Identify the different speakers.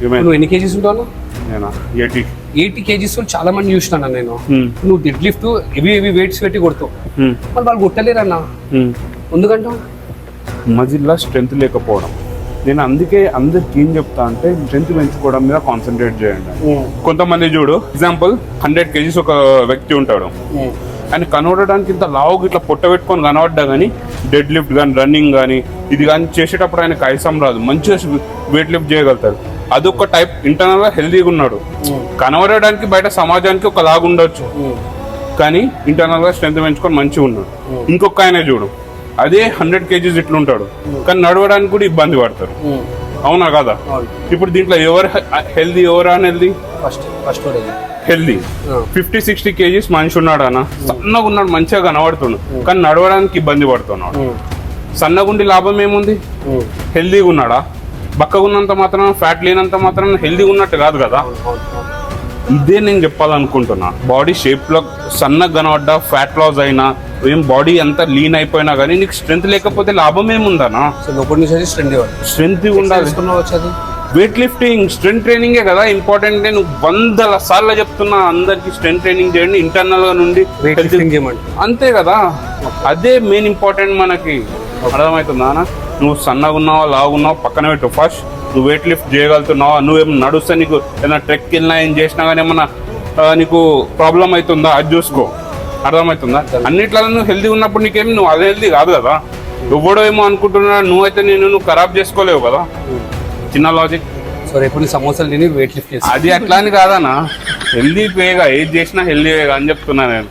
Speaker 1: నువ్వు ఎన్ని కేజీస్ ఉంటావు?
Speaker 2: నేనా
Speaker 1: 80 కేజీస్ చాలా మంది చూసినా నేను. నువ్వు డెడ్ లిఫ్ట్ ఇవి వెయిట్స్ పెట్టి కొడతావు, మరి వాళ్ళు కొట్టలేరన్నా. ఎందుకంటావు?
Speaker 2: మజిల్లా స్ట్రెంత్ లేకపోవడం. నేను అందుకే అందరికి ఏం చెప్తా అంటే స్ట్రెంత్ పెంచుకోవడం మీద కాన్సన్ట్రేట్ చేయండి. కొంతమంది చూడు, ఎగ్జాంపుల్ 100 కేజీస్ ఒక వ్యక్తి ఉంటాడు, ఆయన కనబడడానికి ఇంత లావుగా ఇట్లా పొట్ట పెట్టుకొని కనబడ్డా కానీ డెడ్ లిఫ్ట్ కానీ రన్నింగ్ కానీ ఇది కానీ చేసేటప్పుడు ఆయనకు ఐసం రాదు, మంచిగా వెయిట్ లిఫ్ట్ చేయగలుగుతారు. అదొక టైప్ ఇంటర్నల్ గా హెల్దీగా ఉన్నాడు. కనబడడానికి బయట సమాజానికి ఒక లాగా ఉండొచ్చు, కానీ ఇంటర్నల్ గా స్ట్రెంత్ పెంచుకొని మంచిగా ఉన్నాడు. ఇంకొక ఆయన చూడు, అదే 100 కేజీస్ ఇట్లా ఉంటాడు, కానీ నడవడానికి కూడా ఇబ్బంది పడతారు. అవునా కదా? ఇప్పుడు దీంట్లో ఎవరు హెల్దీ ఎవరు అన్హెల్దీ? హెల్దీ 50-60 కేజీస్ మనిషి ఉన్నాడు అన్న, సన్నగా ఉన్నాడు, మంచిగా కనబడుతున్నాడు, కానీ నడవడానికి ఇబ్బంది పడుతున్నాడు. సన్నగుండి లాభం ఏముంది? హెల్దీగా ఉన్నాడా? బక్కగా ఉన్నంత మాత్రం, ఫ్యాట్ లేనంత మాత్రం హెల్దీగా ఉన్నట్టు కాదు కదా. ఇదే నేను చెప్పాలనుకుంటున్నా. బాడీ షేప్ లో సన్నగా కనబడ్డా, ఫ్యాట్ లాస్ అయినా, ఏం బాడీ అంతా లీన్ అయిపోయినా కానీ నీకు స్ట్రెంత్ లేకపోతే లాభం ఏముందనా? స్ట్రెంత్ ఉండాలి. వెయిట్ లిఫ్టింగ్ స్ట్రెంత్ ట్రైనింగే కదా ఇంపార్టెంట్. నేను 100 సార్లు చెప్తున్నా అందరికి, స్ట్రెంత్ ట్రైనింగ్ చేయండి, ఇంటర్నల్ గా నుండి అంతే కదా. అదే మెయిన్ ఇంపార్టెంట్ మనకి. అర్థమవుతుందా? నువ్వు సన్నగా ఉన్నావా లావున్నావా పక్కన పెట్టు. ఫస్ట్ నువ్వు వెయిట్ లిఫ్ట్ చేయగలుగుతున్నావా? నువ్వేమన్నా నడుస్తా, నీకు ఏదైనా ట్రెక్ వెళ్ళినా ఏం చేసినా కానీ ఏమన్నా నీకు ప్రాబ్లం అవుతుందా అది చూసుకో. అర్థమవుతుందా? అన్నిట్లో నువ్వు హెల్దీ ఉన్నప్పుడు నీకేమి నువ్వు అదే హెల్దీ కాదు కదా. ఎవడో ఏమో అనుకుంటున్నా, నువ్వైతే నువ్వు ఖరాబ్ చేసుకోలేవు కదా. చిన్న లాజిక్.
Speaker 1: సో రేపు సమోసాలు తిని వెయిట్ లిఫ్ట్ చేసి
Speaker 2: అది అట్లా అని కాదన్నా, హెల్దీ వేగా ఏది చేసినా హెల్దీ వేగా అని చెప్తున్నా నేను.